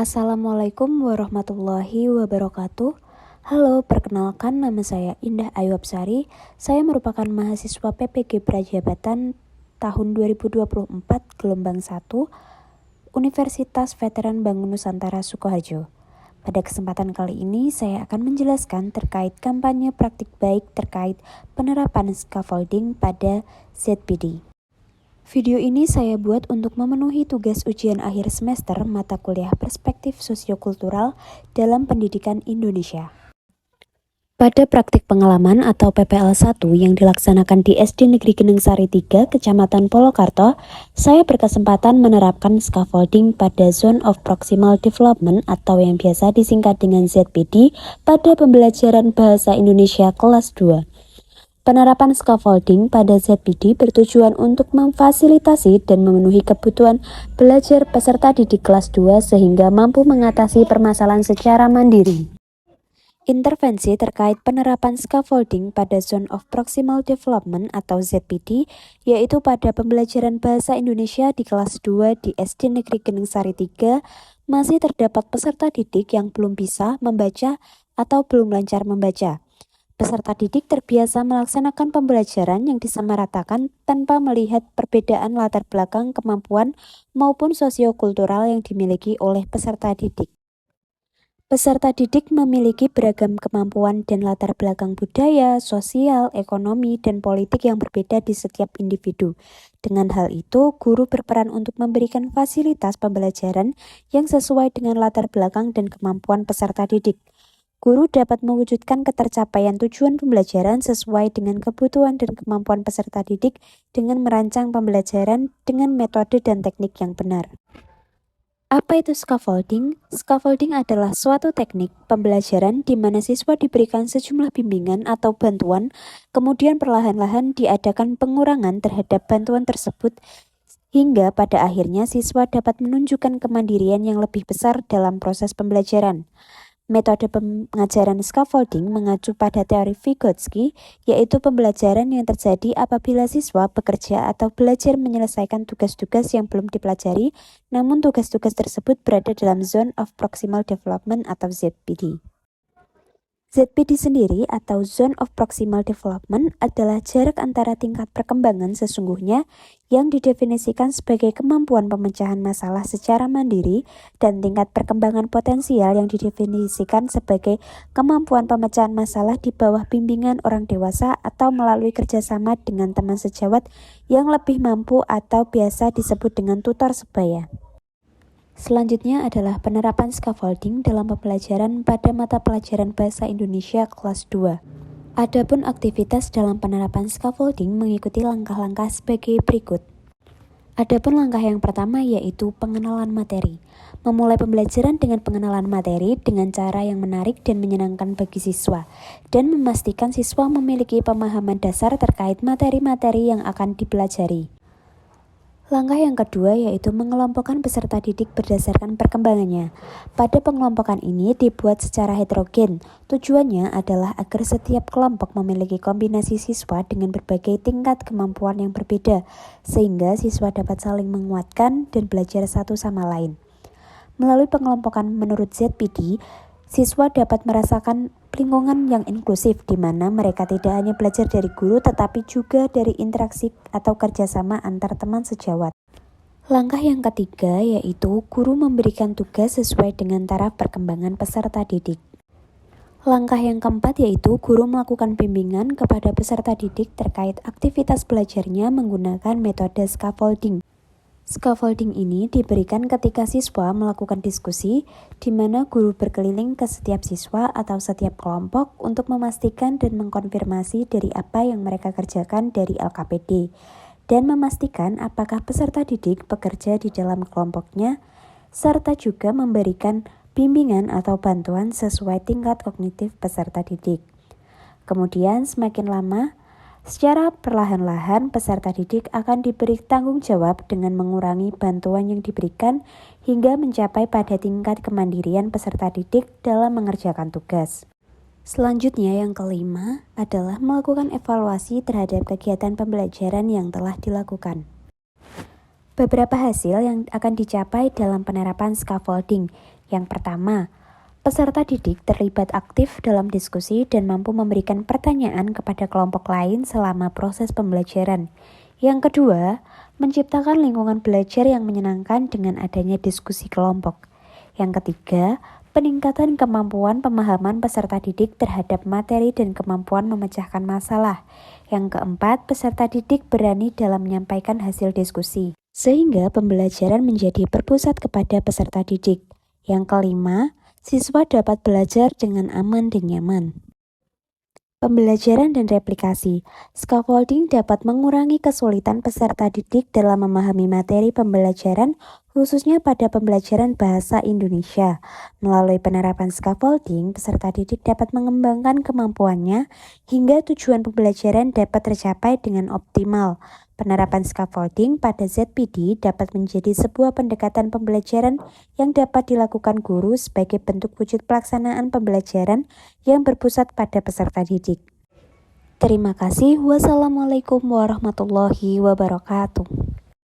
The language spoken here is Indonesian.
Assalamualaikum warahmatullahi wabarakatuh. Halo, perkenalkan nama saya Indah Ayu Apsari. Saya merupakan mahasiswa PPG Prajabatan tahun 2024 gelombang 1 Universitas Veteran Bangun Nusantara Sukoharjo. Pada kesempatan kali ini saya akan menjelaskan terkait kampanye praktik baik terkait penerapan scaffolding pada ZPD. Video ini saya buat untuk memenuhi tugas ujian akhir semester mata kuliah Perspektif Sosiokultural dalam Pendidikan Indonesia. Pada praktik pengalaman atau PPL 1 yang dilaksanakan di SD Negeri Geneng Sari 3, Kecamatan Polokarto, saya berkesempatan menerapkan scaffolding pada Zone of Proximal Development atau yang biasa disingkat dengan ZPD pada pembelajaran Bahasa Indonesia kelas 2. Penerapan scaffolding pada ZPD bertujuan untuk memfasilitasi dan memenuhi kebutuhan belajar peserta didik kelas 2 sehingga mampu mengatasi permasalahan secara mandiri. Intervensi terkait penerapan scaffolding pada Zone of Proximal Development atau ZPD, yaitu pada pembelajaran Bahasa Indonesia di kelas 2 di SD Negeri Geneng Sari 3, masih terdapat peserta didik yang belum bisa membaca atau belum lancar membaca. Peserta didik terbiasa melaksanakan pembelajaran yang disamaratakan tanpa melihat perbedaan latar belakang kemampuan maupun sosiokultural yang dimiliki oleh peserta didik. Peserta didik memiliki beragam kemampuan dan latar belakang budaya, sosial, ekonomi, dan politik yang berbeda di setiap individu. Dengan hal itu, guru berperan untuk memberikan fasilitas pembelajaran yang sesuai dengan latar belakang dan kemampuan peserta didik. Guru dapat mewujudkan ketercapaian tujuan pembelajaran sesuai dengan kebutuhan dan kemampuan peserta didik dengan merancang pembelajaran dengan metode dan teknik yang benar. Apa itu scaffolding? Scaffolding adalah suatu teknik pembelajaran di mana siswa diberikan sejumlah bimbingan atau bantuan, kemudian perlahan-lahan diadakan pengurangan terhadap bantuan tersebut hingga pada akhirnya siswa dapat menunjukkan kemandirian yang lebih besar dalam proses pembelajaran. Metode pengajaran scaffolding mengacu pada teori Vygotsky, yaitu pembelajaran yang terjadi apabila siswa bekerja atau belajar menyelesaikan tugas-tugas yang belum dipelajari, namun tugas-tugas tersebut berada dalam Zone of Proximal Development atau ZPD. ZPD sendiri atau Zone of Proximal Development adalah jarak antara tingkat perkembangan sesungguhnya yang didefinisikan sebagai kemampuan pemecahan masalah secara mandiri dan tingkat perkembangan potensial yang didefinisikan sebagai kemampuan pemecahan masalah di bawah bimbingan orang dewasa atau melalui kerjasama dengan teman sejawat yang lebih mampu atau biasa disebut dengan tutor sebaya. Selanjutnya adalah penerapan scaffolding dalam pembelajaran pada mata pelajaran Bahasa Indonesia kelas 2. Adapun aktivitas dalam penerapan scaffolding mengikuti langkah-langkah sebagai berikut. Adapun langkah yang pertama yaitu pengenalan materi. Memulai pembelajaran dengan pengenalan materi dengan cara yang menarik dan menyenangkan bagi siswa, dan memastikan siswa memiliki pemahaman dasar terkait materi-materi yang akan dipelajari. Langkah yang kedua yaitu mengelompokkan peserta didik berdasarkan perkembangannya. Pada pengelompokan ini dibuat secara heterogen. Tujuannya adalah agar setiap kelompok memiliki kombinasi siswa dengan berbagai tingkat kemampuan yang berbeda, sehingga siswa dapat saling menguatkan dan belajar satu sama lain. Melalui pengelompokan menurut ZPD, siswa dapat merasakan lingkungan yang inklusif di mana mereka tidak hanya belajar dari guru tetapi juga dari interaksi atau kerjasama antar teman sejawat. Langkah yang ketiga yaitu guru memberikan tugas sesuai dengan taraf perkembangan peserta didik. Langkah yang keempat yaitu guru melakukan bimbingan kepada peserta didik terkait aktivitas belajarnya menggunakan metode scaffolding. Scaffolding ini diberikan ketika siswa melakukan diskusi, di mana guru berkeliling ke setiap siswa atau setiap kelompok untuk memastikan dan mengkonfirmasi dari apa yang mereka kerjakan dari LKPD, dan memastikan apakah peserta didik bekerja di dalam kelompoknya, serta juga memberikan bimbingan atau bantuan sesuai tingkat kognitif peserta didik. Kemudian semakin lama, secara perlahan-lahan peserta didik akan diberi tanggung jawab dengan mengurangi bantuan yang diberikan hingga mencapai pada tingkat kemandirian peserta didik dalam mengerjakan tugas. Selanjutnya yang kelima adalah melakukan evaluasi terhadap kegiatan pembelajaran yang telah dilakukan. Beberapa hasil yang akan dicapai dalam penerapan scaffolding, Yang pertama, peserta didik terlibat aktif dalam diskusi dan mampu memberikan pertanyaan kepada kelompok lain selama proses pembelajaran. Yang kedua, menciptakan lingkungan belajar yang menyenangkan dengan adanya diskusi kelompok. Yang ketiga, peningkatan kemampuan pemahaman peserta didik terhadap materi dan kemampuan memecahkan masalah. Yang keempat, peserta didik berani dalam menyampaikan hasil diskusi, sehingga pembelajaran menjadi berpusat kepada peserta didik. Yang kelima, siswa dapat belajar dengan aman dan nyaman. Pembelajaran dan replikasi. Scaffolding dapat mengurangi kesulitan peserta didik dalam memahami materi pembelajaran, khususnya pada pembelajaran bahasa Indonesia. Melalui penerapan scaffolding, peserta didik dapat mengembangkan kemampuannya hingga tujuan pembelajaran dapat tercapai dengan optimal. Penerapan scaffolding pada ZPD dapat menjadi sebuah pendekatan pembelajaran yang dapat dilakukan guru sebagai bentuk wujud pelaksanaan pembelajaran yang berpusat pada peserta didik. Terima kasih. Wassalamualaikum warahmatullahi wabarakatuh.